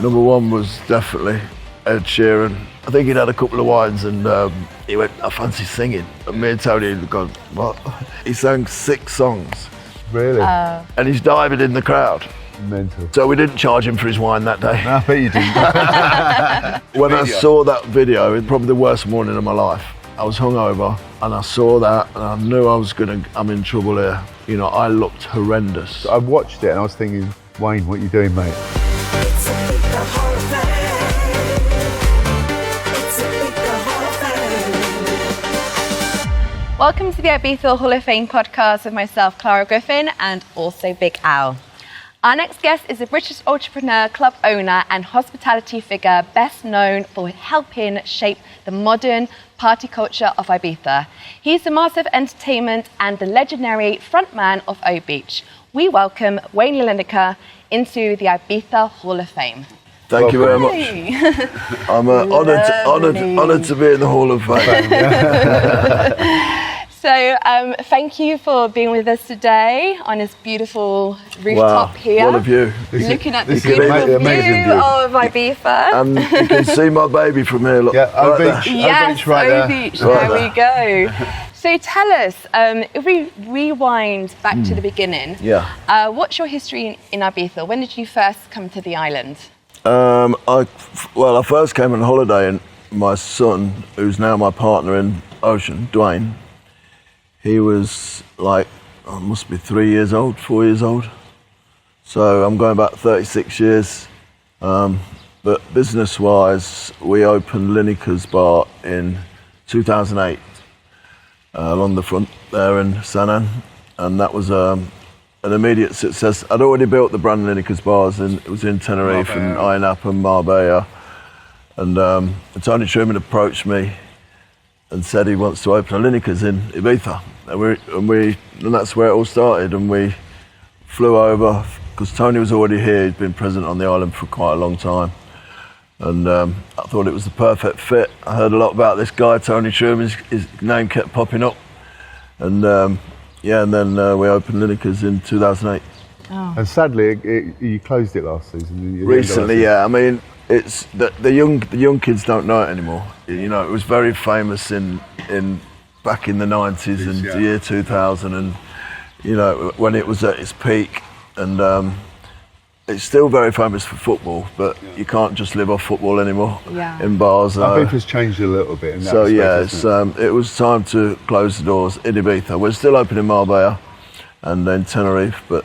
Number one was definitely Ed Sheeran. I think he'd had a couple of wines and he went, I fancy singing. And me and Tony had gone, what? He sang 6 songs. Really? And he's diving in the crowd. Mental. So we didn't charge him for his wine that day. No, I bet you didn't. When I saw that video, it was probably the worst morning of my life. I was hungover and I saw that and I knew I'm in trouble here. You know, I looked horrendous. I watched it and I was thinking, Wayne, what are you doing, mate? It's Ibiza Hall of Fame. It's Ibiza Hall of Fame. Welcome to the Ibiza Hall of Fame podcast with myself, Clara Griffin, and also Big Al. Our next guest is a British entrepreneur, club owner, and hospitality figure best known for helping shape the modern party culture of Ibiza. He's the master of entertainment and the legendary frontman of O Beach. We welcome Wayne Lineker into the Ibiza Hall of Fame. Thank you very much. I'm honoured to be in the Hall of Fame. So thank you for being with us today on this beautiful rooftop here. What a view. Looking at the This is beautiful amazing view view. of Ibiza. And you can see my baby from here. Look, Yeah, O right there. Beach. Yes, Beach right O there. Beach, Right there we go. So tell us, if we rewind back to the beginning, Yeah. what's your history in Ibiza? When did you first come to the island? I first came on holiday and my son, who's now my partner in Ocean, Dwayne, he was like, must be 4 years old. So I'm going back 36 years. But business-wise, we opened Lineker's bar in 2008 along the front there in San Ann. And that was an immediate success. I'd already built the brand Lineker's bars, and it was in Tenerife and Ainap and Marbella. And Tony Truman approached me and said he wants to open a Lineker's in Ibiza. And that's where it all started. And we flew over, because Tony was already here, he'd been present on the island for quite a long time. And I thought it was the perfect fit. I heard a lot about this guy, Tony Truman, his name kept popping up. And and then we opened Lineker's in 2008. Oh. And sadly, you closed it last season. Recently, yeah. I mean, it's the young kids don't know it anymore. You know, it was very famous in back in the 90s and the year 2000, and you know, when it was at its peak. And it's still very famous for football, but you can't just live off football anymore in bars. Ibiza's changed a little bit. In that So respect, it was time to close the doors in Ibiza. We're still open in Marbella and then Tenerife, but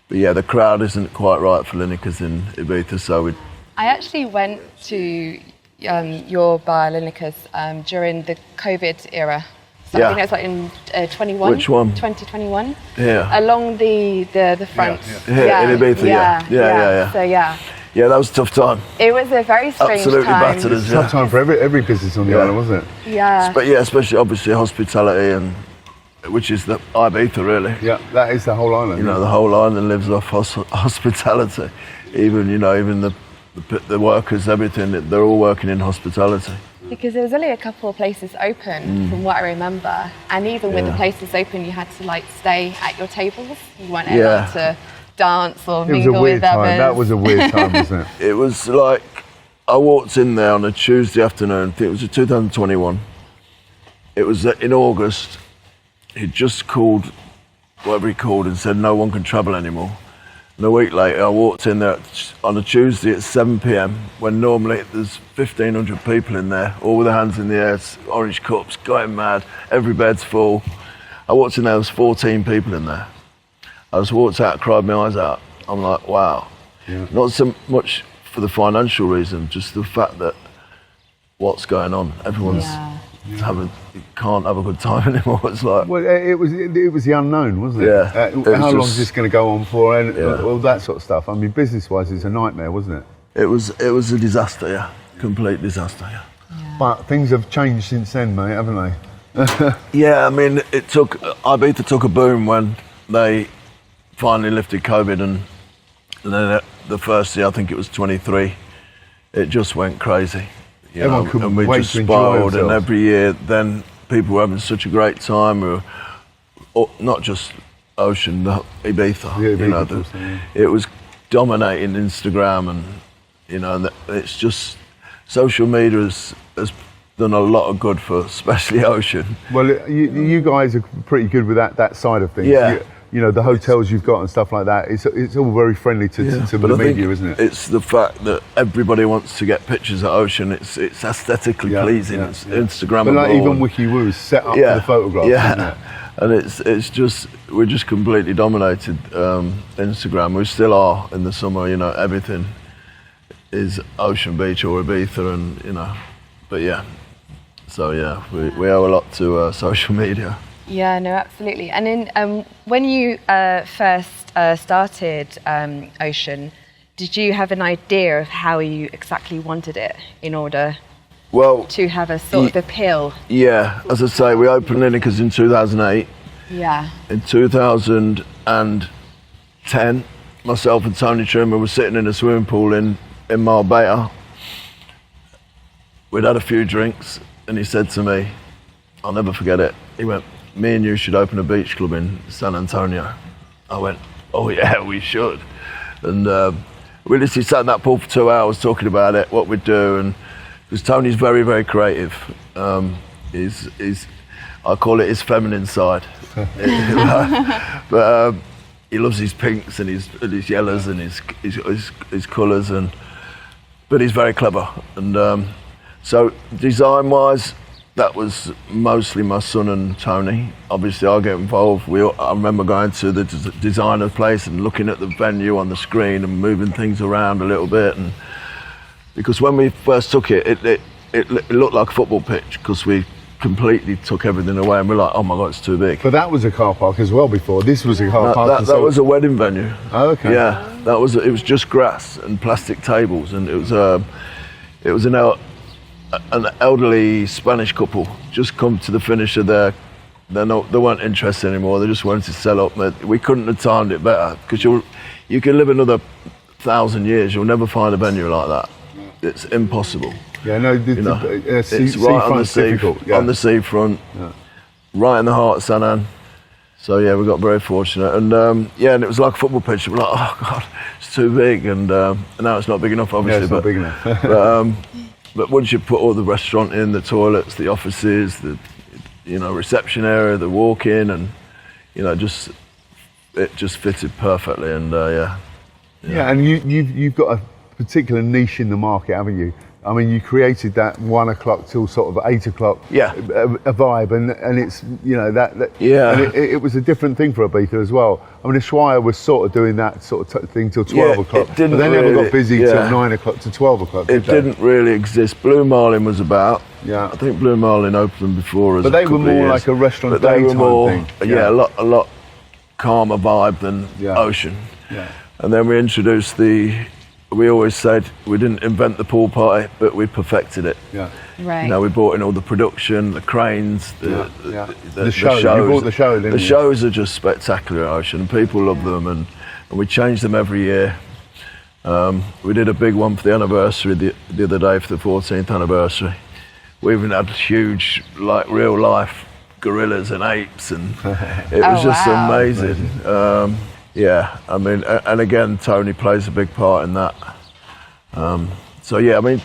yeah, the crowd isn't quite right for Lineker's in Ibiza, so we. I actually went to your bar, Lineker's, during the COVID era. So I think it was like in 21. Which one? 2021. Yeah. Along the front. Yeah, in Ibiza, yeah. So yeah. Yeah, that was a tough time. It was a very strange Absolutely time. battered us. Tough time for every business on the island, wasn't it? Yeah. But yeah, especially obviously hospitality, and which is the Ibiza really. Yeah, that is the whole island. You know, the whole island lives off hospitality. Even the workers, everything, they're all working in hospitality. Because there was only a couple of places open, from what I remember, and even with the places open, you had to like stay at your tables. You weren't able to dance or mingle with others. That was a weird time, wasn't it? It was like, I walked in there on a Tuesday afternoon, I think it was 2021. It was in August. He'd just called, whatever he called, and said no one can travel anymore. And a week later, I walked in there on a Tuesday at 7 p.m, when normally there's 1,500 people in there, all with their hands in the air, orange cups, going mad, every bed's full. I walked in there, there was 14 people in there. I just walked out, cried my eyes out. I'm like, wow. Yeah. Not so much for the financial reason, just the fact that what's going on. Everyone's can't have a good time anymore. It's like, well, it was the unknown, wasn't it? Yeah. How long is this going to go on for, and all that sort of stuff. I mean, business-wise, it's a nightmare, wasn't it? It was a disaster, yeah, complete disaster, yeah. But things have changed since then, mate, haven't they? Yeah, I mean, Ibiza took a boom when they finally lifted COVID, and then the first year, I think it was 23, it just went crazy. Everyone couldn't and we wait just to enjoy spiraled, and themselves. every year, then people were having such a great time. Not just Ocean, Ibiza. Yeah, Ibiza, it was dominating Instagram, and you know, and it's just social media has done a lot of good for especially Ocean. Well, you guys are pretty good with that side of things. Yeah. You know, the hotels you've got and stuff like that, it's all very friendly to But the I think media, isn't it? It's the fact that everybody wants to get pictures of Ocean. It's aesthetically pleasing. It's Instagrammable. But like even WikiWoo is set up for the photographs, isn't it? And it's just, we're just completely dominated Instagram. We still are in the summer, you know, everything is Ocean Beach or Ibiza, and, you know, but yeah. So yeah, we owe a lot to social media. Yeah, no, absolutely. And then when you first started Ocean, did you have an idea of how you exactly wanted it in order to have a sort of appeal? Yeah, as I say, we opened Lineker's in 2008. Yeah. In 2010, myself and Tony Trimmer were sitting in a swimming pool in Marbella. We'd had a few drinks, and he said to me, I'll never forget it, he went, me and you should open a beach club in San Antonio. I went, oh yeah, we should. And we literally sat in that pool for 2 hours talking about it, what we'd do, and because Tony's very, very creative. He's I call it his feminine side. But he loves his pinks and his yellows and his colours, but he's very clever. And so design-wise, that was mostly my son and Tony. Obviously, I get involved. I remember going to the designer place and looking at the venue on the screen and moving things around a little bit. And because when we first took it looked like a football pitch because we completely took everything away and we're like, oh my God, it's too big. But that was a car park as well before. This was a car park. That was a wedding venue. Oh, okay. Yeah, it was just grass and plastic tables, and it was an elderly Spanish couple just come to the finish of they weren't interested anymore. They just wanted to sell up. We couldn't have timed it better because you can live another 1,000 years, you'll never find a venue like that. It's impossible. Yeah, no, it's right on the seafront, right in the heart of San An. So yeah, we got very fortunate, and and it was like a football pitch. We're like, oh God, it's too big, and now it's not big enough, obviously. Yeah, it's not big enough. But once you put all the restaurant in, the toilets, the offices, the reception area, the walk-in, and it just fitted perfectly, and Yeah, and you've got a particular niche in the market, haven't you? I mean, you created that 1 o'clock till sort of 8 o'clock a vibe, and it's and it was a different thing for Ibiza as well. I mean, Ushuaia was sort of doing that sort of thing till 12 o'clock, but they never got busy till 9 o'clock to 12 o'clock. It didn't really exist. Blue Marlin was about. Yeah, I think Blue Marlin opened before us. But they were more like a restaurant daytime thing. Yeah, a lot calmer vibe than Ocean. Yeah, and then we introduced we always said we didn't invent the pool party, but we perfected it. Yeah. Right. We brought in all the production, the cranes, the shows. You brought the show, didn't you? The shows are just spectacular at Ocean. People love them, and we change them every year. We did a big one for the anniversary the other day for the 14th anniversary. We even had huge, like real life gorillas and apes, and it was just amazing. Yeah, I mean, and again, Tony plays a big part in that. So yeah, I mean,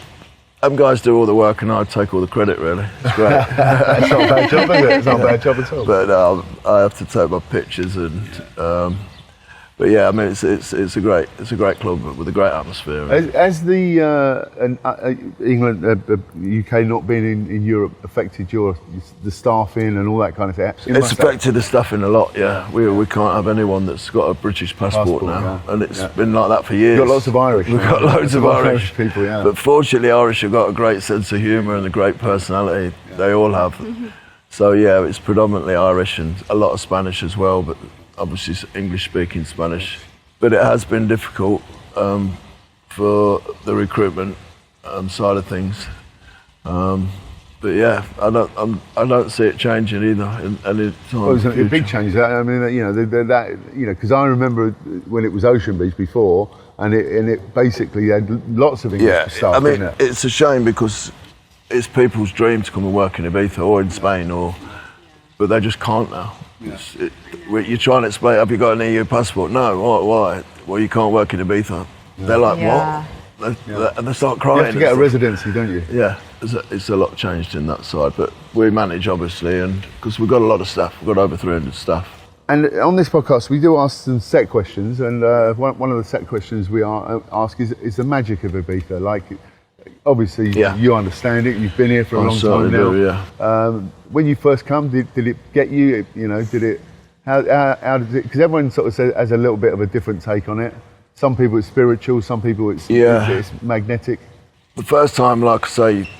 them guys do all the work and I take all the credit, really. It's great. It's not a bad job, is it? It's not a bad job at all. But I have to take my pictures and. But yeah, I mean, it's a great club with a great atmosphere. Has the England, UK not being in Europe affected the staffing and all that kind of thing? It's affected the staffing a lot. Yeah, we can't have anyone that's got a British passport now, and it's been like that for years. We've got lots of Irish. We've got loads of Irish people. Yeah, but fortunately, Irish have got a great sense of humour and a great personality. Yeah. They all have. So yeah, it's predominantly Irish and a lot of Spanish as well, but. Obviously English-speaking Spanish, but it has been difficult for the recruitment side of things. But yeah, I don't see it changing either in any time. Well, it's a big change. I mean, because I remember when it was Ocean Beach before, and it basically had lots of English staff. I mean, it's a shame because it's people's dream to come and work in Ibiza or in Spain, but they just can't now. You're trying to explain, have you got an EU passport? No, why? Well, you can't work in Ibiza. They're like, what? and they start crying. You have to get a residency, don't you? Yeah, it's a lot changed in that side, but we manage obviously, and because we've got a lot of staff, we've got over 300 staff. And on this podcast, we do ask some set questions, and one of the set questions we ask is the magic of Ibiza. Like, obviously, you understand it. You've been here for a long time now. Do, when you first come, did it get you? You know, did it? How did it? Because everyone sort of has a little bit of a different take on it. Some people it's spiritual. Some people it's magnetic. The first time, like I say,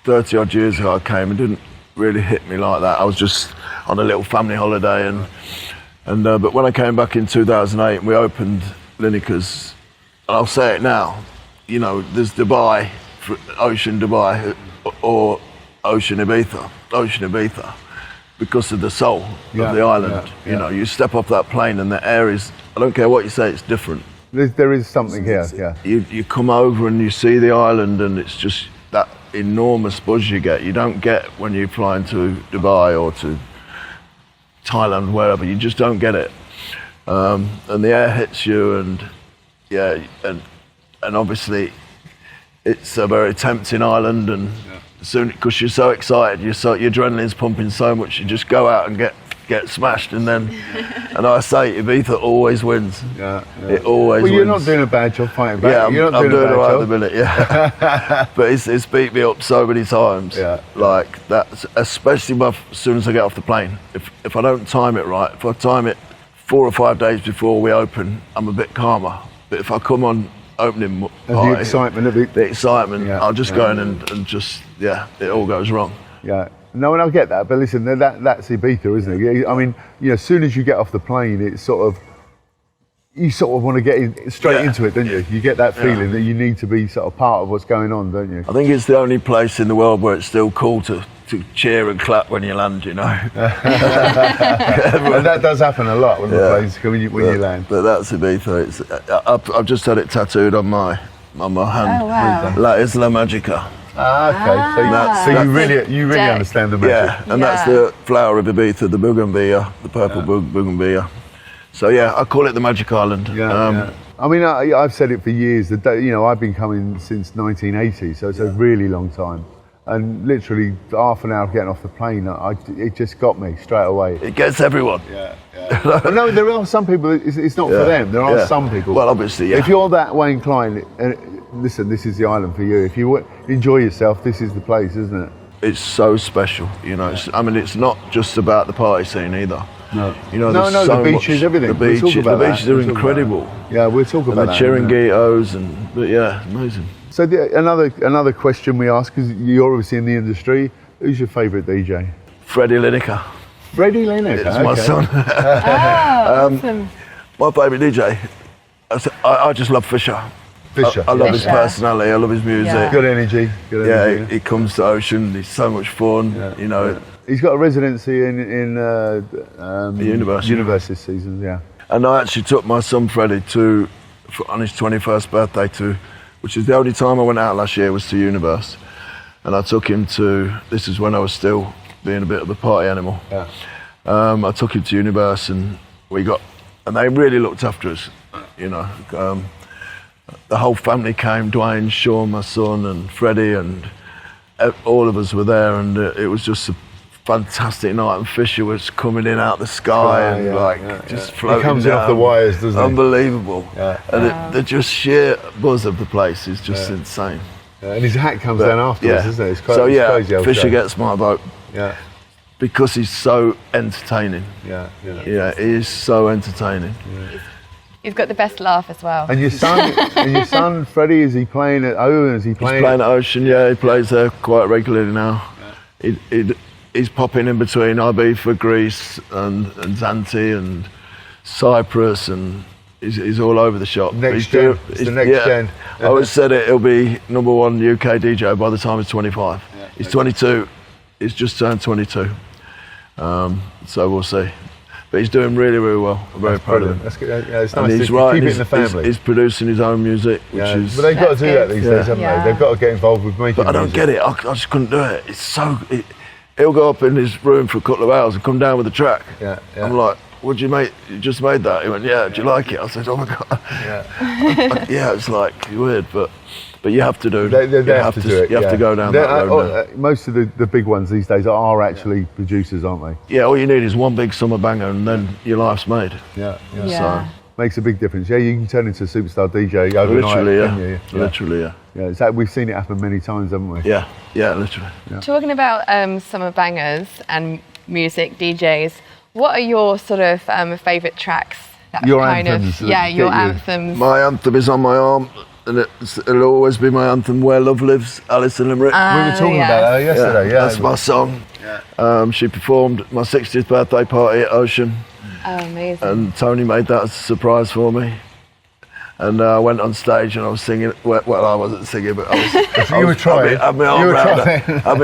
30 odd years ago, I came, it didn't really hit me like that. I was just on a little family holiday, and but when I came back in 2008 and we opened Lineker's, and I'll say it now, you know, there's Dubai, Ocean Dubai, or Ocean Ibiza, because of the soul of the island. You know, you step off that plane and the air is, I don't care what you say, it's different. There is something here, You come over and you see the island, and it's just that enormous buzz you get. You don't get when you fly into Dubai or to Thailand, wherever. You just don't get it. And the air hits you, and and obviously it's a very tempting island, and soon, because you're so excited, your adrenaline's pumping so much, you just go out and get smashed, and then and I say Ibiza always wins. It always wins. Well, you're not doing a bad job fighting back. Yeah, I'm doing all right at the minute, but it's beat me up so many times. Like that, especially as soon as I get off the plane. If I don't time it right, if I time it 4 or 5 days before we open, I'm a bit calmer. But if I come on opening party, the excitement, I'll just go in and just it all goes wrong. No, and I get that, but listen, that's Ibiza, isn't it? I mean, you know, as soon as you get off the plane, it's you sort of want to get straight into it, don't you? You get that feeling that you need to be sort of part of what's going on, don't you? I think it's the only place in the world where it's still cool to cheer and clap when you land, you know. And that does happen a lot when you land. But that's Ibiza. I've just had it tattooed on my hand. Oh, wow. La Isla Magica. So you really understand the magic. And that's the flower of Ibiza, the bougainvillea, the purple bougainvillea. So I call it the Magic Island. I mean, I've said it for years. You know, I've been coming since 1980, so it's a really long time. And literally half an hour getting off the plane, it just got me straight away. It gets everyone. No, there are some people. It's not for them. There are some people. Well, obviously, If you're that Wayne Klein, listen, this is the island for you. If you enjoy yourself, this is the place, isn't it? It's so special, you know. It's not just about the party scene either. No, you know, the beaches, everything. The beaches are incredible. Yeah, we'll talk about that. The chiringuitos amazing. So another question we ask, because you're obviously in the industry, who's your favourite DJ? Freddie Lineker. Freddie Lineker. It's my son. Awesome. My favourite DJ. I just love Fisher. I love his personality. I love his music. Good energy. He comes to Ocean. He's so much fun. You know. He's got a residency in university this season. And I actually took my son Freddie on his 21st birthday which is the only time I went out last year, was to Universe. And I took him this is when I was still being a bit of a party animal. I took him to Universe, and they really looked after us, you know. The whole family came, Dwayne, Sean, my son, and Freddie, and all of us were there, and it was just a fantastic night, and Fisher was coming in out the sky just floating He comes down. in off the wires, doesn't he? Unbelievable. And the just sheer buzz of the place is just insane. And his hat comes down afterwards, isn't it? It's crazy. Fisher gets my vote. Because he's so entertaining. He is so entertaining. He's got the best laugh as well. And your son, Freddie, is he playing at O? He's playing at Ocean, he plays there quite regularly now. He's popping in between Ibiza, Greece, and Zante, and Cyprus, and he's all over the shop. Next gen. I always said he'll be number one UK DJ by the time he's 25. He's 22. He's just turned 22. So we'll see. But he's doing really, really well. I'm very proud of him. That's good. It's nice to keep it in the family. He's producing his own music, which is... But they've got to do that these days, haven't they? They've got to get involved with making music. But I don't get it. I just couldn't do it. It's so... He'll go up in his room for a couple of hours and come down with a track. I'm like, "Would you make? You just made that?" He went, "Yeah. Do you like it?" I said, "Oh my god." Yeah. Yeah, it's like weird, but you have to do. They you have to do it. You have to go down that road. Most of the big ones these days are actually producers, aren't they? Yeah, all you need is one big summer banger, and then your life's made. Yeah. Yeah. Makes a big difference. Yeah, you can turn into a superstar DJ overnight. Literally, yeah. Can you? Literally, yeah. Yeah, we've seen it happen many times, haven't we? Yeah, literally. Talking about summer bangers and music, DJs, what are your sort of favourite tracks? That Your kind anthems of, that your get you. anthems. My anthem is on my arm, and it'll always be my anthem. Where Love Lives, Alice and Limerick. We were talking about that yesterday. Yeah, that's my song. Yeah. She performed at my 60th birthday party at Ocean. Oh, amazing. And Tony made that as a surprise for me. And I went on stage and I was singing. Well, I wasn't singing, but I was. You were trying. Had my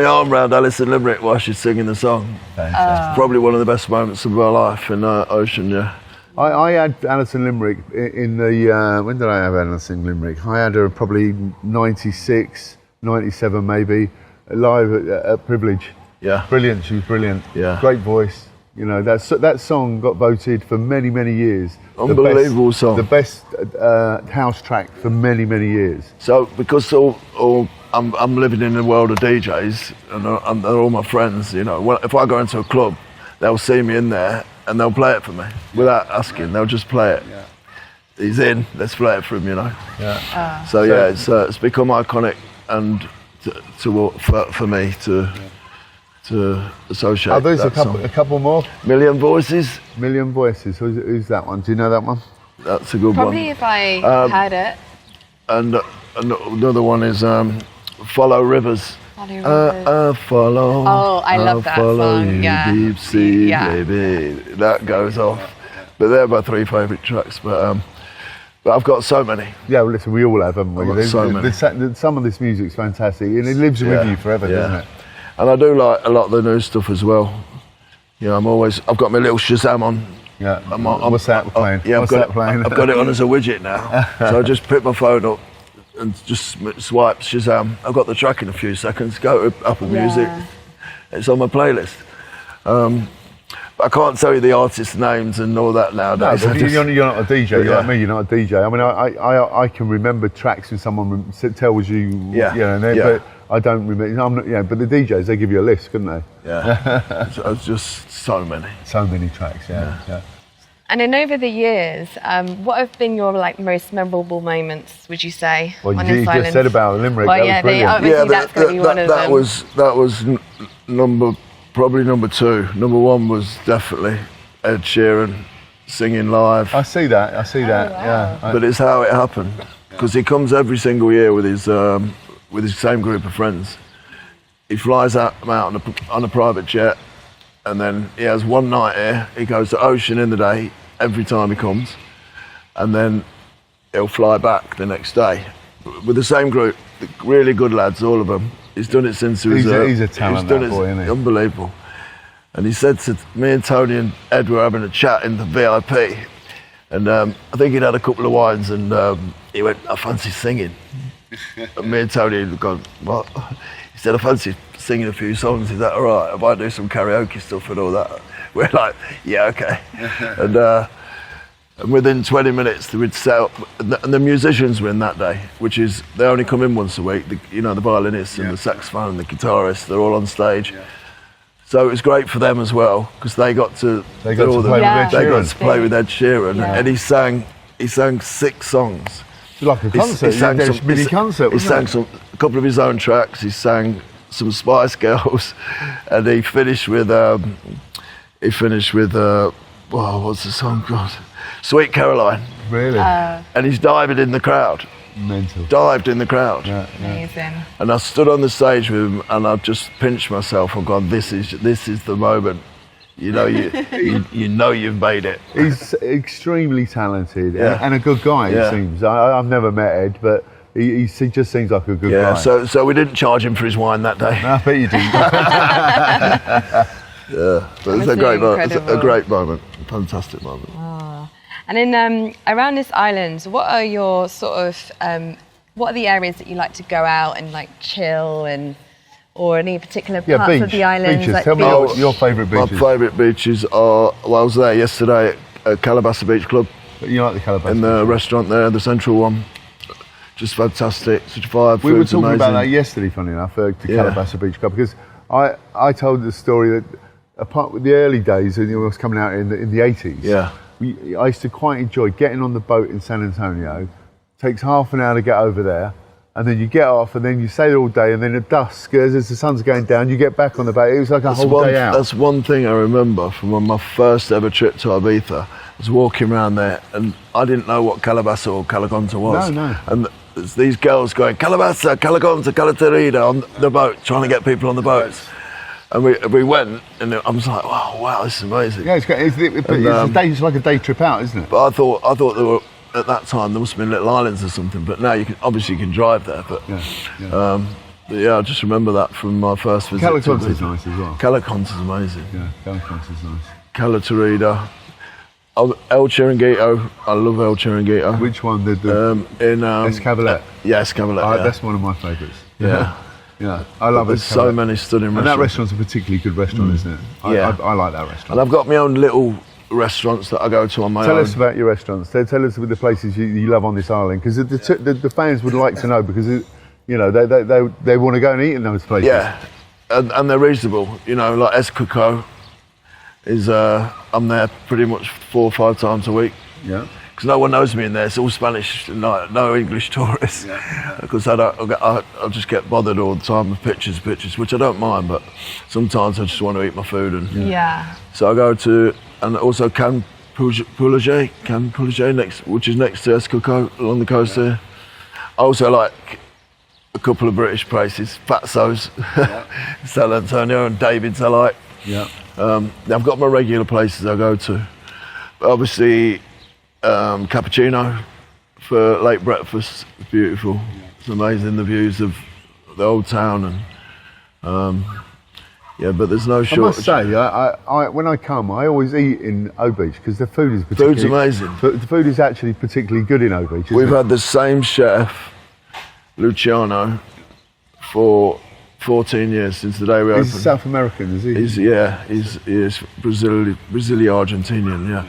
arm round Alice and Limerick while she's singing the song. Probably one of the best moments of my life in Ocean. Yeah. I had Alison Limerick in the. When did I have Alison Limerick? I had her probably 96, 97 maybe, live at Privilege. Yeah. Brilliant. She was brilliant. Yeah. Great voice. You know, that song got voted for many, many years. Unbelievable song. The best house track for many, many years. So because I'm living in the world of DJs and they're all my friends, you know, if I go into a club, they'll see me in there and they'll play it for me without asking. They'll just play it. Yeah. He's in. Let's play it for him, you know. Yeah. So yeah, it's become iconic and for me to associate. Are those that a couple more? Million Voices. Million Voices. Who's that one? Do you know that one? That's a good Probably one. if I heard it. And another one is Follow Rivers. Follow. Oh, I love that follow song. You, Yeah. Deep sea, Yeah. baby. That goes off. But they're my three favourite tracks. But I've got so many. Yeah, well, listen, we all have, haven't we? I've got so many. Some of this music's fantastic, and it lives with you forever, doesn't it? And I do like a lot of the new stuff as well. You know, I've got my little Shazam on. Yeah. What's that playing? I've got it on as a widget now. So I just pick my phone up and just swipe Shazam. I've got the track in a few seconds. Go to Apple Music. It's on my playlist. But I can't tell you the artists' names and all that nowadays. No, you're not a DJ. You're like me. You're not a DJ. I mean, I can remember tracks when someone tells you. But I don't remember. I'm not. But the DJs, they give you a list, couldn't they? Yeah. It's just so many. So many tracks. Yeah. And then over the years, what have been your most memorable moments? Would you say? Well, on you this just island? said about Limerick. Well, that was brilliant. obviously that's going to be one of them. That was probably number two. Number one was definitely Ed Sheeran singing live. I see that. Wow. Yeah. But it's how it happened because he comes every single year with his same group of friends. He flies out on a private jet, and then he has one night here. He goes to Ocean in the day every time he comes, and then he'll fly back the next day with the same group. Really good lads, all of them. He's done it since he was. He's a talent, that boy, isn't he? Unbelievable. And he said to me and Tony and Ed were having a chat in the VIP, and I think he'd had a couple of wines, and he went, "I fancy singing." And me and Tony had gone, "What?" He said, "I fancy singing a few songs. Is that all right? If I do some karaoke stuff and all that?" We're like, "Yeah, okay." And within 20 minutes, we'd set up, and the musicians were in that day, which is, they only come in once a week. The violinists and the saxophone and the guitarists, they're all on stage. Yeah. So it was great for them as well, because they got to play with Ed Sheeran. Yeah. And he sang 6 songs. It's like a concert. He sang a mini concert. He sang a couple of his own tracks. He sang some Spice Girls, and he finished with what's the song called? Sweet Caroline. Really? And he's diving in the crowd. Mental. Dived in the crowd. Yeah. Amazing. And I stood on the stage with him, and I just pinched myself and gone, "This is the moment." You know, you know you've made it. He's extremely talented and a good guy. It seems. I've never met Ed, but he just seems like a good guy. So we didn't charge him for his wine that day. No, I bet you didn't. But it was a great moment. It was a great moment. A fantastic moment. Oh. And then around this island, what are your sort of what are the areas that you like to go out and chill, and or any particular Yeah, parts beach. of the island? Beaches. Like Tell me beach? your favourite My beaches. favourite beaches are. Well, I was there yesterday at Calabasas Beach Club You like the Calabasas? in the restaurant there, the central one. Just fantastic. Such vibe. We were food's talking about that amazing. yesterly, funny enough, to Yeah. Calabasas Beach Club, because I told the story that apart with the early days, when I was coming out in the 80s, Yeah. I used to quite enjoy getting on the boat in San Antonio. Takes half an hour to get over there, and then you get off, and then you stay there all day, and then at dusk, as the sun's going down, you get back on the boat. It was like a whole day out. That's one thing I remember from my first ever trip to Ibiza. I was walking around there, and I didn't know what Calabasas or Calagonta was. No. And there's these girls going, Calabasas, Calagonta, Calatarida on the boat, trying to get people on the boats. And we went, and I was like, wow, this is amazing. Yeah, it's like a day trip out, isn't it? But I thought there were, at that time, there must have been little islands or something, but now you can drive there. But I just remember that from my first visit. Calagonta's nice as well. Calagonta's amazing. Yeah, Calagonta's nice. Calatarida. El Chiringuito. I love El Chiringuito. Which one? The in Escavalette? Yeah, Escavalette. That's one of my favourites. Yeah. Yeah, I love There's Escavalette. so many stunning And that restaurants. restaurant's a particularly good restaurant, isn't it? Yeah. I like that And restaurant. I've got my own little restaurants that I go to on my Tell own. us about your restaurants. Tell us about the places you love on this island, because the fans would like to know, because they want to go and eat in those places. Yeah, and they're reasonable. Like Escoco is I'm there pretty much 4 or 5 times a week. Yeah. Because no one knows me in there. It's all Spanish, no English tourists. Because I just get bothered all the time with pictures, which I don't mind. But sometimes I just want to eat my food, and so I go to, and also Can Poulegé, which is next to Escoco along the coast here. I also like a couple of British places, Fatso's, San Antonio, and David's I like. Yeah. I've got my regular places I go to. But obviously, cappuccino for late breakfast. It's beautiful. It's amazing, the views of the old town, and but there's no I shortage. must say, I when I come, I always eat in O Beach, because the food is particularly... Food's amazing. The food is actually particularly good in O Beach, isn't We've it? had the same chef, Luciano, for 14 years since the day we opened. He's South American, is he? He is Brazilian Argentinian, yeah.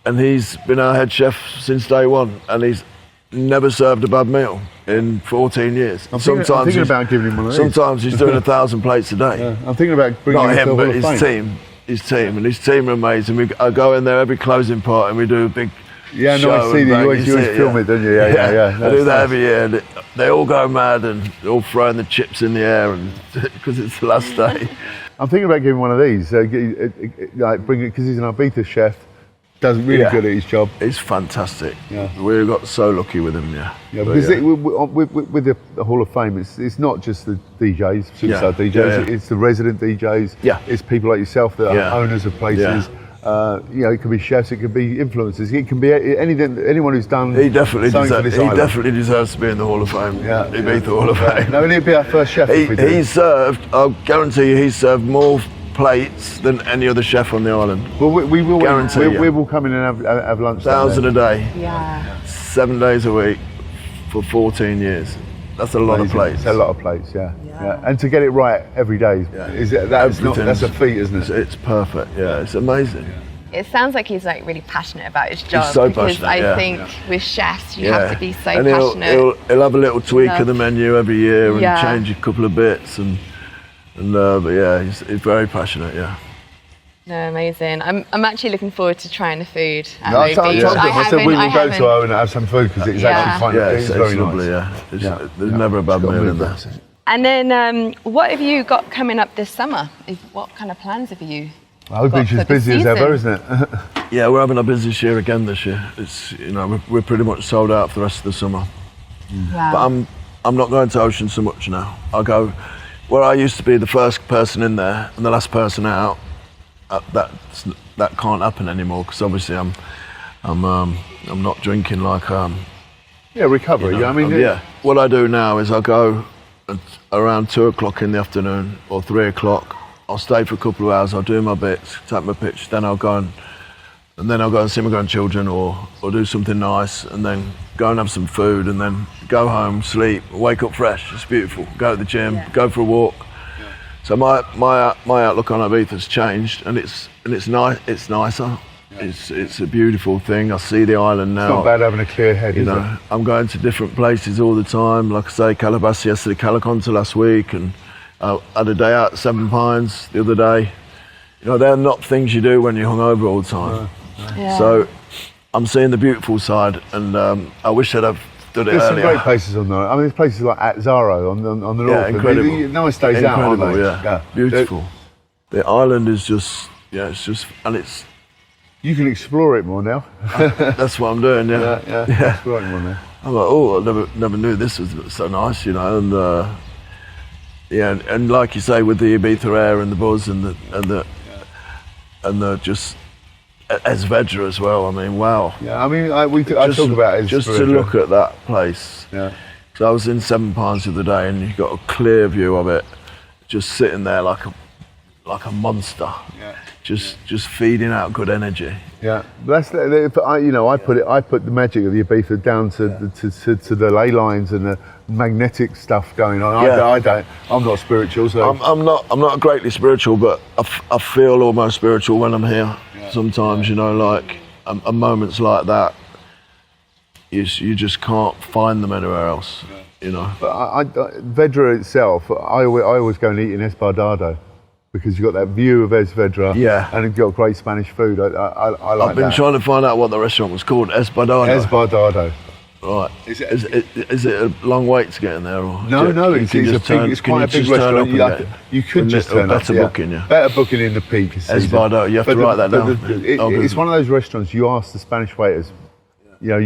And he's been our head chef since day one, and he's never served a bad meal in 14 years. I'm thinking about giving him one of these. Sometimes he's doing 1,000 plates a day. Yeah, I'm thinking about bringing Not him to him, the but Hall of his Fame. team. And his team are amazing. I go in there every closing part, and we do a big Yeah, no, show I see and that. bang, You always see it, film it, don't you? Yeah. I do that every year. And they all go mad, and they're all throwing the chips in the air, and because it's the last day. I'm thinking about giving one of these, like bring it, because he's an Ibiza chef, does really Yeah. good at his job. It's fantastic. Yeah. We got so lucky with him, Yeah, But because with the Hall of Fame, it's not just the DJs, superstar DJs, Yeah. it's the resident DJs, Yeah. it's people like yourself that Yeah. are owners of places. Yeah. It can be chefs, it can be influencers, it can be anyone who's done he definitely something for deserves. this He island. definitely deserves to be in the Hall of Fame. Yeah. Ibiza Hall of Fame. No, he'd be our first chef. if we did. He served. I'll guarantee you, he served more plates than any other chef on the island. Well, we will Guarantee you. we will come in and have lunch. down 1,000 there. a day, Yeah. 7 days a week, for 14 years. That's a lot of Amazing. plates. It's a lot of plates, yeah. And to get it right every day, that's a feat, isn't it? It's perfect. Yeah, it's amazing. It sounds like he's like really passionate about his job. so because passionate, I yeah. think with chefs you have to be so and passionate. He'll have a little tweak Love. of the menu every year and Yeah. change a couple of bits but yeah, he's very passionate. Yeah. No, amazing. I'm actually looking forward to trying the food at No, I O told Beach. them, I said we will go to haven't. O and have some food, because it's Yeah. actually fun. Yeah, It's it's very lovely. nice. Yeah, there's never a bad Got meal rid in of there. that. And then what have you got coming up this summer? What kind of plans have you? O Beach is for the busy as ever, isn't it? Yeah, we're having our busiest year again this year. It's we're pretty much sold out for the rest of the summer. Wow. But I'm not going to Ocean so much now. I go where I used to be the first person in there and the last person out. That can't happen anymore, because obviously I'm not drinking like Yeah, recovery. I mean, yeah. What I do now is I go at around 2 o'clock in the afternoon or 3 o'clock. I'll stay for a couple of hours. I'll do my bits, take my pitch, then I'll go and and then I'll go and see my grandchildren or do something nice, and then go and have some food, and then go home, sleep, wake up fresh. It's beautiful. Go to the gym, go for a walk. So my outlook on Ibiza's changed, and it's nice. It's nicer. It's a beautiful thing. I see the island now. It's not bad having a clear head, is it? I'm going to different places all the time. Like I say, Calabasas yesterday, Calaconta last week, and I had a day out at Seven Pines the other day. They're not things you do when you're hungover all the time. Yeah. So I'm seeing the beautiful side, and I wish I'd have done it There's earlier. some great places on there. I mean, there's places like at Zaro on the north. Yeah, incredible. Nice days out, aren't Incredible, they? yeah. Beautiful. The island is just, and it's. You can explore it more now. That's what I'm doing, yeah. Explore it more now. I'm like, I never knew this was so nice, and and like you say, with the Ibiza air and the buzz and the just Esvedra as well. I mean, wow. Yeah, I mean, I talk about it just to look at that place. Yeah. So I was in Seven Pines the other day, and you got a clear view of it, just sitting there like a monster. Yeah. Just feeding out good energy. Yeah, that's I put the magic of the Ibiza down to the ley lines and the magnetic stuff going on. I'm not spiritual, so I'm not greatly spiritual, but I feel almost spiritual when I'm here. Yeah. Sometimes, like moments like that, you just can't find them anywhere else. Yeah. But Vedra itself, I always go and eat in Esbardado, because you've got that view of Esvedra, and you've got great Spanish food. I like that. I've been trying to find out what the restaurant was called. Esbardado. Right. Is it a long wait to get in there? Or no, it's quite a big restaurant. You could just turn up. Better booking in the peak. Esbardado. You have to write that down. It's one of those restaurants. You ask the Spanish waiters. You're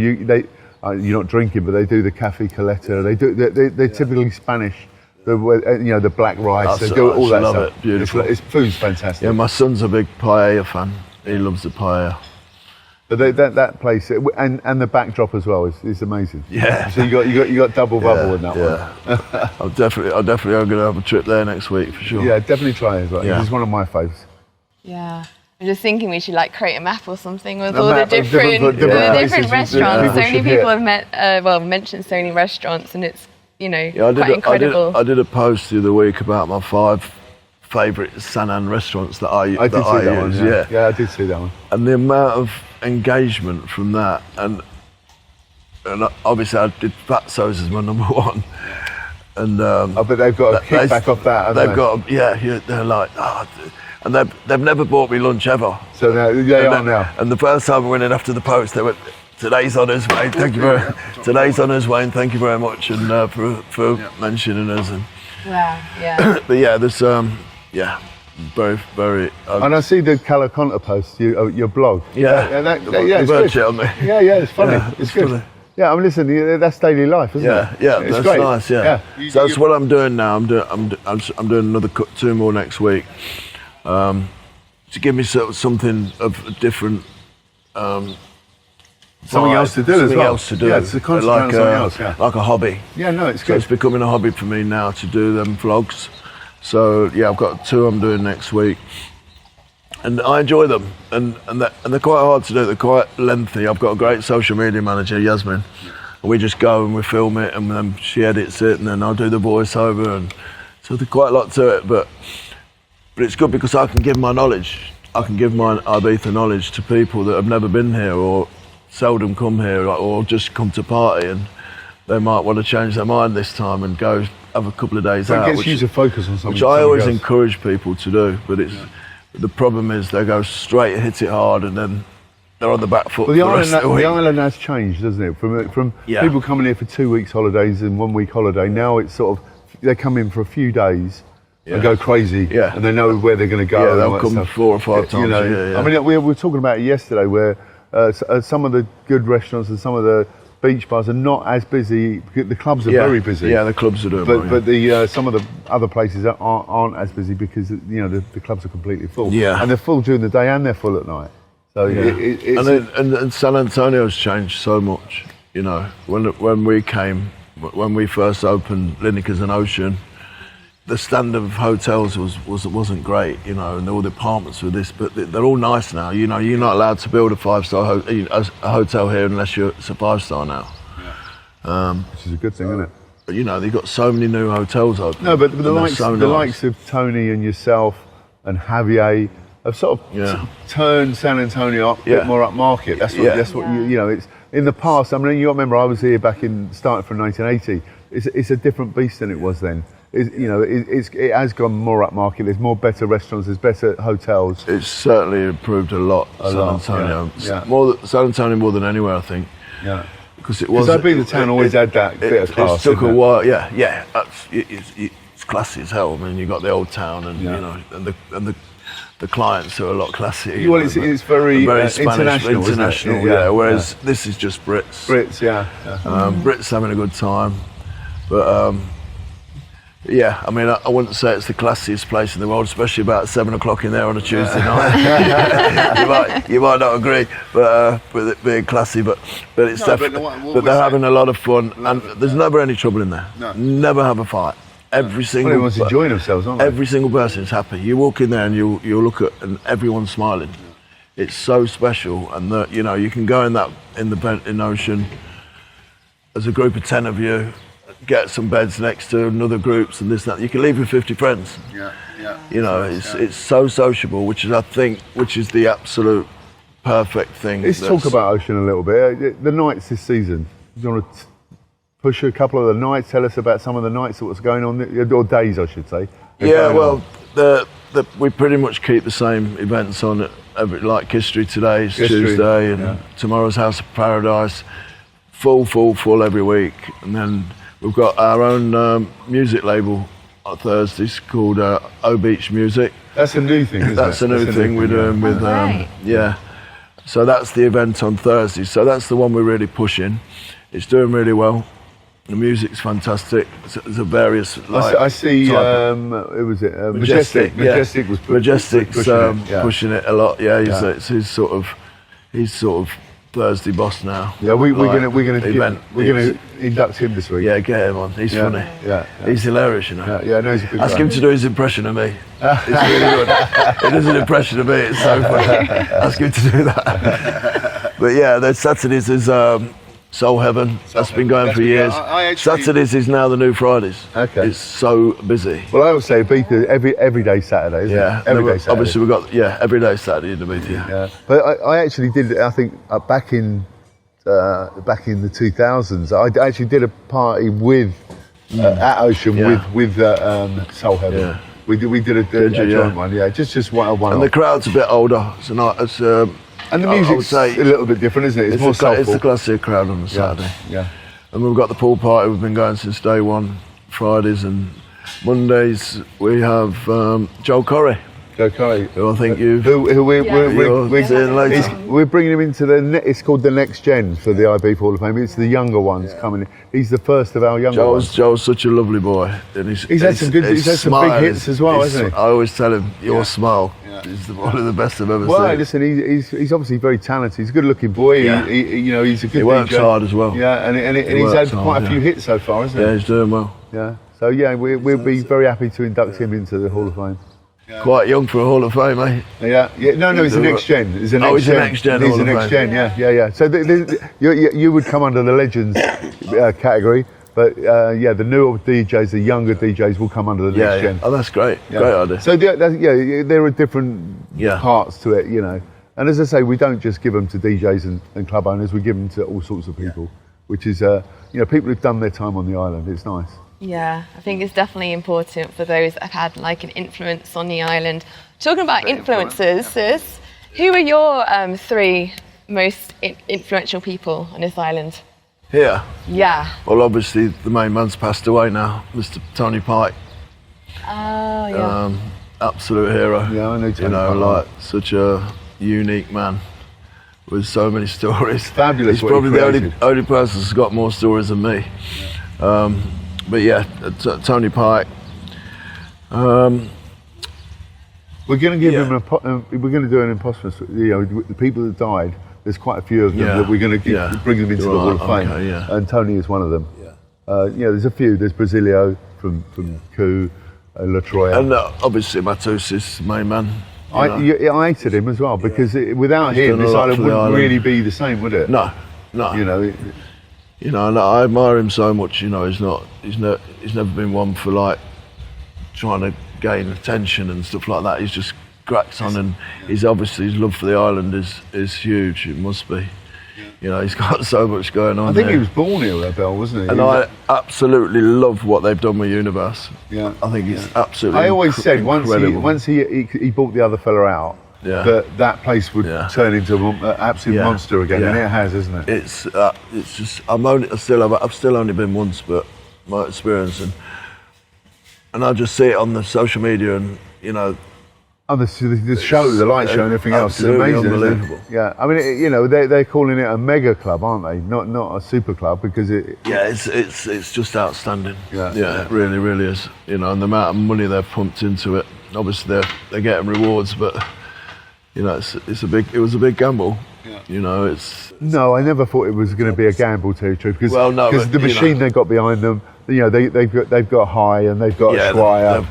not drinking, but they do the cafe coleta. They're typically Spanish. The black rice, they do all that stuff. It. Beautiful. Food's fantastic. Yeah, my son's a big paella fan. He loves the paella. But that place and the backdrop as well is amazing. Yeah. So you got double bubble in that one. I'll definitely going to have a trip there next week for sure. Yeah, definitely try it as well. Yeah. It's one of my favourites. Yeah. I'm just thinking we should create a map or something with all the different restaurants. So many people have mentioned so many restaurants, and it's quite incredible. I did a post the other week about my 5 favourite Sanan restaurants that I did see that one. Yeah, I did see that one. And the amount of engagement from that, and obviously I did Fatso's as my number 1. And I bet they've got a kickback off that. They're like, and they've never bought me lunch ever. So they are now. And the first time I went in after the post, they went, "Today's honours, Wayne. Thank you very. Today's honours, Wayne. Thank you very much, and for mentioning us." And wow, yeah. But yeah, there's very, very. And I see the Calaconta post, your blog. It's good. On me. Yeah, it's funny. Yeah, it's good. Funny. Yeah, I mean, listen, that's daily life, isn't it? Yeah, it's that's great. nice. Yeah. So that's what I'm doing now. I'm doing another 2 more next week, to give me something of a different. Something else to do as well. Something else to do. Yeah, it's a constant something else. Yeah. Like a hobby. Yeah, no, it's So good. it's becoming a hobby for me now to do them vlogs. So yeah, I've got 2 I'm doing next week, and I enjoy them. And they're quite hard to do. They're quite lengthy. I've got a great social media manager, Yasmin. And we just go and we film it, and then she edits it, and then I'll do the voiceover, and so there's quite a lot to it. But it's good because I can give my knowledge. I can give my Ibiza knowledge to people that have never been here or seldom come here, or just come to party, and they might want to change their mind this time and go have a couple of days out. It gets you to focus on something. Which I always encourage people to do, but the problem is they go straight and hit it hard, and then they're on the back foot. Well, the island has changed, doesn't it? From people coming here for 2 weeks holidays and 1 week holiday. Now it's sort of they come in for a few days and go crazy, and they know where they're going to go. Yeah, they'll come 4 or 5 times. I mean, we were talking about it yesterday, where some of the good restaurants and some of the beach bars are not as busy. The clubs are very busy. Yeah, the clubs are doing but some of the other places aren't as busy because the clubs are completely full. Yeah, and they're full during the day and they're full at night. So and San Antonio's changed so much. When we first opened Lineker's and Ocean, the standard of hotels wasn't great, you know, and all the apartments were this, but they're all nice now. You know, you're not allowed to build a 5-star a hotel here unless it's a 5-star now. Which is a good thing, isn't it? But you know, they've got so many new hotels open. No, but the and they're likes of Tony and yourself and Javier have sort of turned San Antonio up a bit more upmarket. That's what you know. It's in the past. I mean, you remember I was here starting from 1980. It's a different beast than it was then. It has gone more upmarket. There's more better restaurants. There's better hotels. It's certainly improved a lot. San Antonio, San Antonio more than anywhere, I think. Yeah. Because it was. The town always had that bit of class. It took a while. Yeah. It's classy as hell. I mean, you got the old town, and you know, and the clients are a lot classier. Well, it's very Spanish, international. Yeah. Whereas this is just Brits. Brits having a good time, but. Yeah, I mean, I wouldn't say it's the classiest place in the world, especially about 7 o'clock in there on a Tuesday night. you might not agree, but with it being classy, but it's definitely. But they're having a lot of fun, and there's never any trouble in there. No. Never have a fight. Everyone's enjoying themselves, aren't they? Every single person is happy. You walk in there and you'll look at, and everyone's smiling. It's so special, and you know, you can go in the Ocean as a group of 10 of you. Get some beds next to another groups and this and that. You can leave with 50 friends. Yeah. You know, it's so sociable, which is the absolute perfect thing. Let's talk about Ocean a little bit. The nights this season. Do you want to push a couple of the nights? Tell us about some of the nights, what's going on, or days, I should say. We pretty much keep the same events on like History Today's Tuesday, and tomorrow's House of Paradise. Full every week, and then. We've got our own music label on Thursdays called O Beach Music. That's a new thing, isn't That's a new thing we're doing with, So that's the event on Thursdays. So that's the one we're really pushing. It's doing really well. The music's fantastic. There's a various. I see. Who was it? Majestic. Majestic was pushing it a lot. Yeah, he's sort of Thursday boss now. Yeah, we're gonna induct him this week. Yeah, get him on. He's funny. Yeah, he's hilarious, you know. Yeah, no, he's a good Ask guy. him to do his impression of me. It's really good. He does an impression of me. It's so funny. Ask him to do that. But yeah, the Saturdays is Soul Heaven. That's been going for years. Saturdays is now the new Fridays. Okay. It's so busy. Well, I would say Ibiza every day Saturday, isn't it? Every day Saturday. Obviously we've got every day Saturday in Ibiza. Yeah. But I actually did. I think back in the 2000s, I actually did a party with at Ocean with Soul Heaven. Yeah. We did a joint one. Yeah, just one. And the crowd's a bit older. And the music's a little bit different, isn't it? It's more soulful. It's the classier crowd on the Saturday. Yeah. And we've got the pool party. We've been going since day one. Fridays and Mondays we have Joel Corey. Who I think we're seeing later. We're bringing him into it's called the Next Gen for the Ibiza Hall of Fame. It's the younger ones coming in. He's the first of our younger ones. Joel's such a lovely boy. And he's had some big hits as well, hasn't he? I always tell him, your smile is one of the best I've ever seen. Well, listen, he's obviously very talented. He's a good-looking boy. Yeah. He's a good DJ. He works hard as well. Yeah, and he's had quite a few hits so far, hasn't he? Yeah, he's doing well. Yeah. So yeah, we'll be very happy to induct him into the Hall of Fame. Quite young for a Hall of Fame, eh? Yeah. No, he's the Next Gen. He's the Next Gen. He's the Next Gen. Yeah. So you would come under the Legends category, but the newer DJs, the younger DJs, will come under the Next Gen. Oh, that's great. Yeah. Great idea. So there are different parts to it, you know. And as I say, we don't just give them to DJs and club owners. We give them to all sorts of people, which is people who've done their time on the island. It's nice. Yeah, I think it's definitely important for those that have had like an influence on the island. Talking about influences, sis, who are your 3 most influential people on this island? Here? Yeah. Well, obviously the main man's passed away now, Mr. Tony Pike. Oh, yeah. Absolute hero. Yeah, I know Tony Pike. Like such a unique man with so many stories. Fabulous. He's probably the only person that's got more stories than me. Yeah. But yeah, Tony Pike. We're going to give him we're going to do an imposter. The people that died. There's quite a few of them that we're going to bring them into the Hall of Fame. Okay, and Tony is one of them. Yeah. There's a few. There's Brasilio from Coup. La Troya. And obviously Matus's main man. I hated him as well because without him, done a this lot island for the wouldn't island. really be the same, would it? No. You know, And I admire him so much. You know, he's never been one for like trying to gain attention and stuff like that. He's just cracks on, and he's obviously his love for the island is huge. It must be. You know, he's got so much going on. I think there. he was born here, Abel, wasn't he? And I absolutely love what they've done with Universe. Yeah. I think it's absolutely. I always said incredible. once he bought the other fella out, that place would turn into an absolute monster again, and it has, isn't it? It's just I've still only been once, but my experience and I just see it on the social media, and you know. And the show, the light show, and everything else is amazing. Unbelievable. Isn't it? Yeah, I mean, you know, they're calling it a mega club, aren't they? Not a super club because it. Yeah, it's just outstanding. Yeah. It really, really is. You know, and the amount of money they've pumped into it. Obviously, they're getting rewards, but you know, it was a big gamble. Yeah. You know, it's. No, I never thought it was going to be a gamble, to tell you the truth, because but, the machine they got behind them. You know, they've got High and they've got Swire.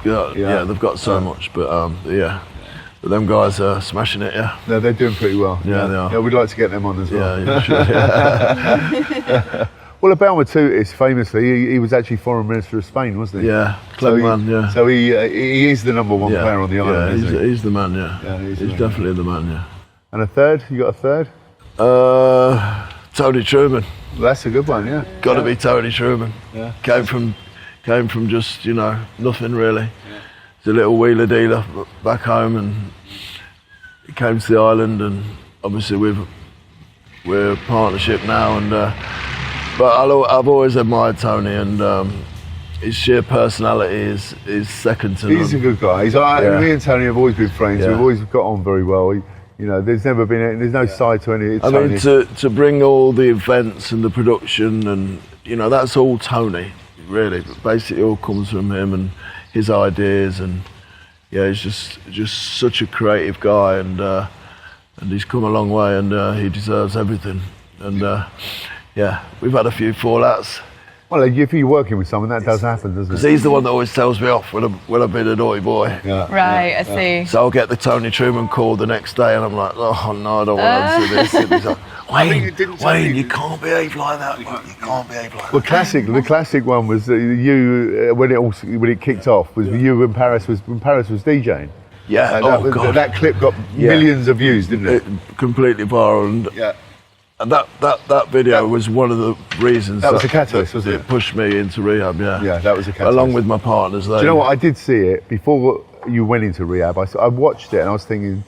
They've got so much, but but them guys are smashing it. Yeah. No, they're doing pretty well. Yeah, they are. Yeah, we'd like to get them on as well. Yeah, sure. Well, Abel Matutis, famously, he was actually Foreign Minister of Spain, wasn't he? Yeah, clever man. Yeah. So he is the number one player on the island. Yeah, he's the man. Yeah, he's definitely the man. Yeah. And a third? You got a third? Tony Truman. Well, that's a good one. Yeah. Got to be Tony Truman. Yeah. Came from just nothing really. He's a little wheeler dealer back home, and he came to the island, and obviously we're a partnership now, and but I've always admired Tony, and his sheer personality is second to none. He's a good guy. Me and Tony have always been friends. We've always got on very well. There's never been there's no side to any. I mean, to bring all the events and the production, and that's all Tony, really. Basically, it all comes from him and his ideas, and he's just such a creative guy, and he's come a long way, and he deserves everything. And we've had a few fallouts. Well, if you're working with someone, that does happen, doesn't it? Because he's the one that always tells me off when I've been a naughty boy. Yeah. Right, I see. So I'll get the Tony Truman call the next day, and I'm like, oh no, I don't want to do this. And he's like, Wayne, you can't behave like that. You can't behave like that. Well, the classic one was you when it kicked off was you when Paris was DJing. Yeah. God. That clip got millions of views, didn't it? Completely viral. And that video was one of the reasons that was a catalyst, wasn't it? It pushed me into rehab. Yeah, that was a catalyst. Along with my partners. Do you know what? I did see it before you went into rehab. I watched it and I was thinking,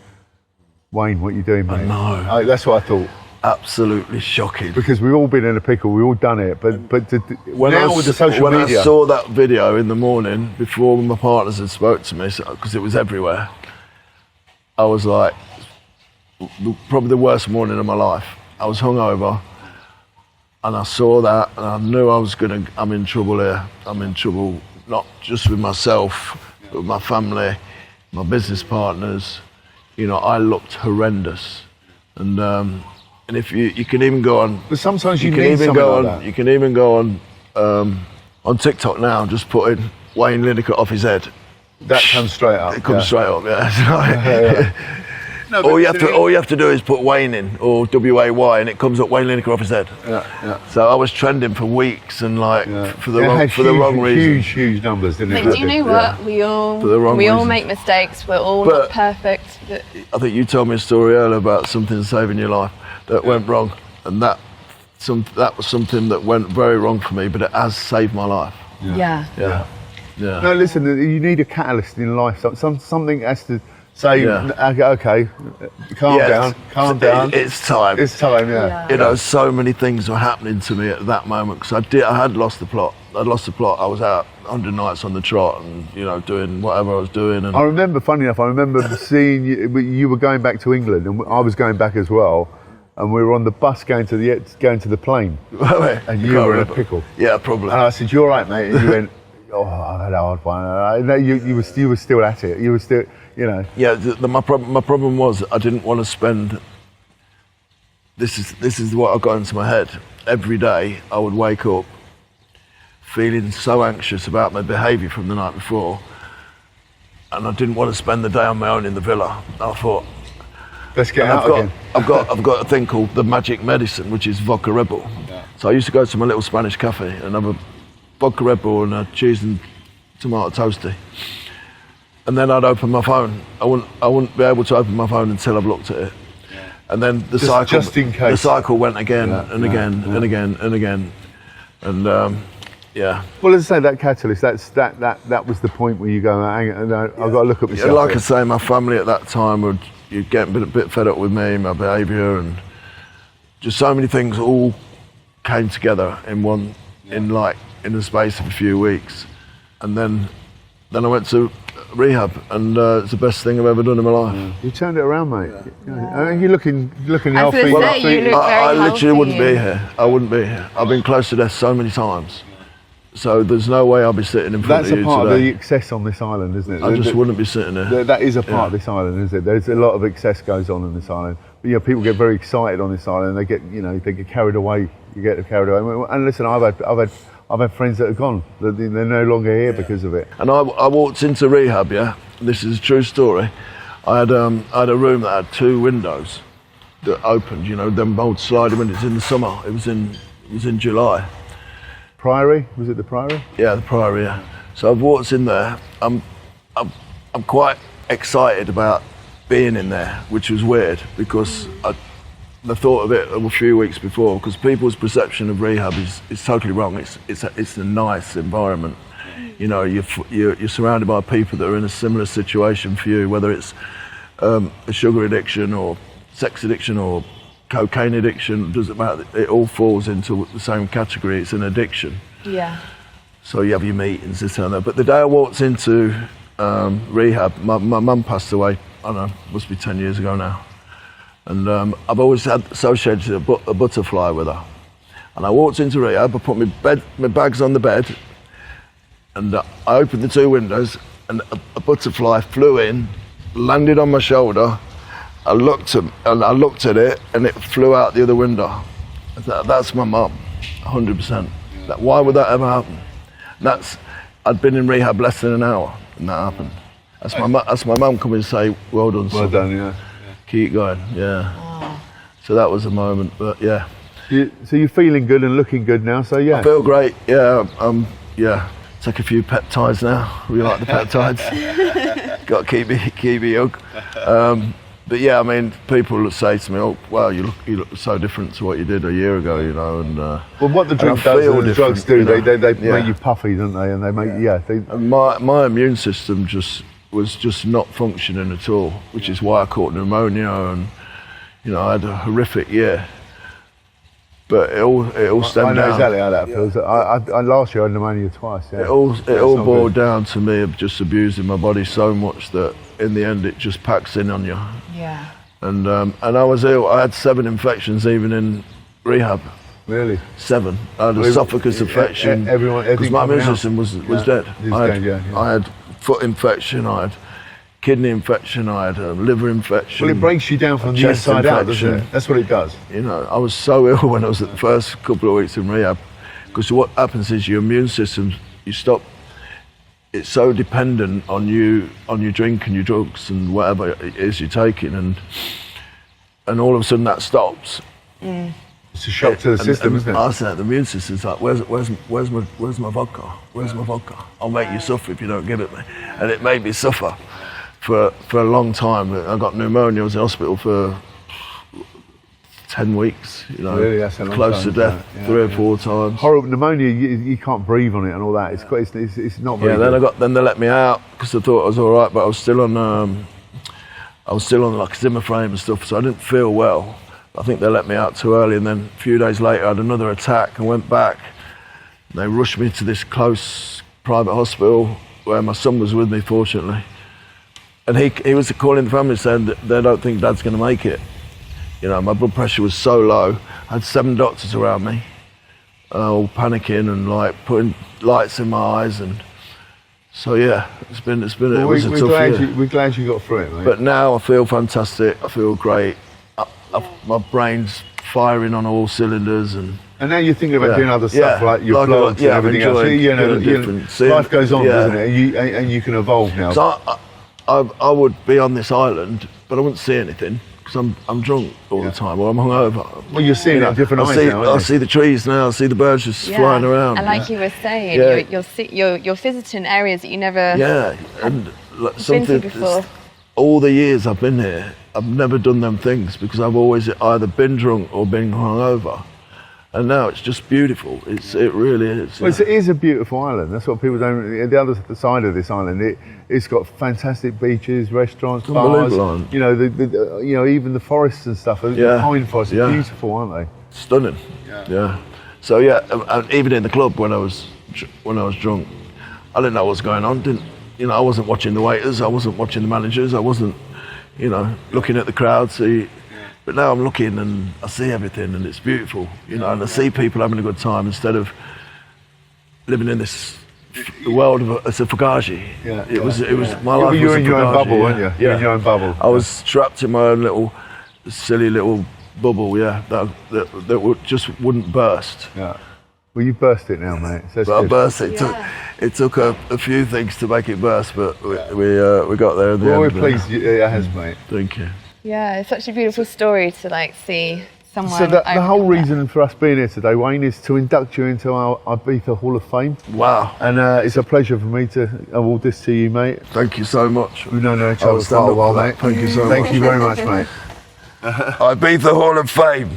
Wayne, what are you doing, mate? I know. That's what I thought. Absolutely shocking. Because we've all been in a pickle, we've all done it. But with the social media. When I saw that video in the morning before my partners had spoke to me, because it was everywhere, I was like, probably the worst morning of my life. I was hungover, and I saw that, and I knew I'm in trouble here. I'm in trouble, not just with myself, but with my family, my business partners. I looked horrendous, and if you can even go on. But sometimes you need something like that. You can even go on TikTok now, just put in Wayne Lineker off his head. That comes straight up. It comes straight up, yeah. No, all you have to do is put Wayne in, or WAY, and it comes up Wayne Lineker off his head. Yeah. So I was trending for weeks, and for the wrong reason. Huge numbers, didn't it? But do you know what? We all make mistakes. We're all not perfect. But I think you told me a story earlier about something saving your life that went wrong, and that was something that went very wrong for me, but it has saved my life. Yeah. No, listen, you need a catalyst in life. Something has to say, okay, calm down. It's time. It's time, yeah. So many things were happening to me at that moment, because I had lost the plot. I was out 100 nights on the trot, and doing whatever I was doing. And I remember, funny enough, seeing you were going back to England, and I was going back as well. And we were on the bus going to the plane, and you were in a pickle. Yeah, probably. And I said, "You all right, mate?" And you went, "Oh, I've had a hard one." No, you were still at it. You were still, Yeah, my problem was I didn't want to spend. This is what I got into my head. Every day I would wake up feeling so anxious about my behaviour from the night before, and I didn't want to spend the day on my own in the villa. I thought, Let's get and out again. I've got a thing called the magic medicine, which is vodka Red Bull. So I used to go to my little Spanish cafe and have a vodka Red Bull and a cheese and tomato toasty. And then I'd open my phone. I wouldn't be able to open my phone until I've looked at it. And then the cycle, just in case. the cycle went again and again and again and again. And yeah. Well, as I say, that catalyst, that was the point where you go, hang on, I've got to look at myself. Like I say, my family at that time would get a bit fed up with me, my behaviour, and just so many things all came together in the space of a few weeks. And then I went to rehab, and it's the best thing I've ever done in my life. You turned it around, mate. And you're looking I was healthy. gonna say, you look very I literally healthy. wouldn't be here. I wouldn't be here. I've been close to death so many times. So there's no way I'll be sitting in front That's of you a part today. of the excess on this island, isn't it? I just wouldn't be sitting there. That is a part of this island, isn't it? There's a lot of excess goes on in this island. But, people get very excited on this island. They get carried away. You get carried away. And listen, I've had friends that have gone. They're no longer here because of it. And I walked into rehab. Yeah, this is a true story. I had a room that had 2 windows that opened. Them old sliding windows in the summer. It was in July. Priory? Was it the Priory? Yeah, the Priory. Yeah. So I've walked in there. I'm quite excited about being in there, which was weird because the thought of it a few weeks before, because people's perception of rehab is totally wrong. It's a nice environment. You're surrounded by people that are in a similar situation for you, whether it's a sugar addiction or sex addiction or cocaine addiction, doesn't matter. It all falls into the same category. It's an addiction. Yeah. So you have your meetings, this and that. But the day I walked into rehab, my mum passed away, I don't know, must be 10 years ago now. And I've always had associated a butterfly with her. And I walked into rehab, I put my bags on the bed, and I opened the 2 windows, and a butterfly flew in, landed on my shoulder. I looked at it, and it flew out the other window. I thought, that's my mum, 100%. Why would that ever happen? I'd been in rehab less than an hour, and that happened. That's my mum coming to say, well done, son. Well done, yeah. Keep going, yeah. Oh. So that was a moment, but yeah. So you're feeling good and looking good now, so yeah. I feel great, yeah. Yeah. Take a few peptides now. We like the peptides. Got to keep me young. But yeah, I mean, people say to me, "Oh, wow, you look so different to what you did a year ago," And well, what the drug I does, feel and the drugs do, different, they yeah. make you puffy, don't they? And they make And my immune system was not functioning at all, which is why I caught pneumonia, and I had a horrific year. But it all stemmed I know down. exactly how that feels. I last year I had pneumonia twice. Yeah. It all not boiled good. down to me of just abusing my body so much that in the end it just packs in on you. Yeah. And I was ill. I had 7 infections even in rehab. Really? 7. I had esophagus infection because my immune system was dead. I had foot infection. I had kidney infection. I had a liver infection. Well, it breaks you down from the chest inside out, doesn't infection. it? That's what it does. I was so ill when I was at the first couple of weeks in rehab, because what happens is your immune system, it's so dependent on your drink and your drugs and whatever it is you're taking, and all of a sudden that stops. It's a shock to the system, isn't it? I said the immune system's like, where's my vodka? Where's my vodka? I'll make you suffer if you don't give it me. And it made me suffer for a long time. I got pneumonia. I was in hospital for 10 weeks. Really, that's a long close time, to death, yeah, 3 or 4 times. Horrible pneummonia. You can't breathe on it and all that. It's not very. Yeah. good. Then they let me out because I thought I was all right, but I was still on like Zimmer frame and stuff, so I didn't feel well. I think they let me out too early, and then a few days later I had another attack and went back. They rushed me to this close private hospital where my son was with me, fortunately. And he was calling the family saying that they don't think Dad's going to make it. My blood pressure was so low. I had 7 doctors around me, all panicking and like putting lights in my eyes, and so yeah, it was a tough year. We're glad you got through it, mate. But now I feel fantastic. I feel great. My brain's firing on all cylinders, and now you're thinking about doing other stuff like your like vlogs and everything else. I'm enjoying different- Life goes on, yeah. doesn't it? And you can evolve now. So I would be on this island, but I wouldn't see anything because I'm drunk all the time, or I'm hungover. Well, you're seeing it at different eyes now, I aren't you? see the trees now. I see the birds just flying around. And like you were saying, you're visiting areas that you never and like, been to something. before. All the years I've been here, I've never done them things because I've always either been drunk or been hungover. And now it's just beautiful. It really is. Well, it is a beautiful island. That's what people don't. The other side of this island, it's got fantastic beaches, restaurants, bars. Unbelievable. You know, even the forests and stuff. The pine forests are beautiful, aren't they? Stunning. Yeah. So and even in the club when I was drunk, I didn't know what was going on. I wasn't watching the waiters. I wasn't watching the managers. I wasn't, looking at the crowd. But now I'm looking and I see everything and it's beautiful, and I see people having a good time instead of living in this world of it's a fugazi. It was my life. You were was in a your own fugazi, bubble, weren't you? You were in your own bubble. I was trapped in my own little silly little bubble, that just wouldn't burst. Yeah. Well, you burst it now, mate. So But I burst it. It took a few things to make it burst, but we got there in the end. We're pleased it has, mate. Thank you. Yeah, it's such a beautiful story to see someone. So the whole open up. reason for us being here today, Wayne, is to induct you into our Ibiza Hall of Fame. Wow. And it's a pleasure for me to award this to you, mate. Thank you so much. We've known each I'll other for stand quite a up while, for that. mate. Thank you so much. Thank you very much, mate. Ibiza Hall of Fame.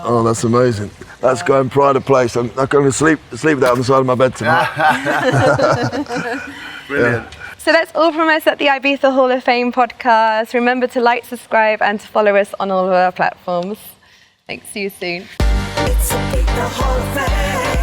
Oh, that's amazing. That's going pride of place. I'm not going to sleep there on the side of my bed tonight. Brilliant. So that's all from us at the Ibiza Hall of Fame podcast. Remember to like, subscribe, and to follow us on all of our platforms. Thanks. See you soon. It's a Ibiza Hall of Fame.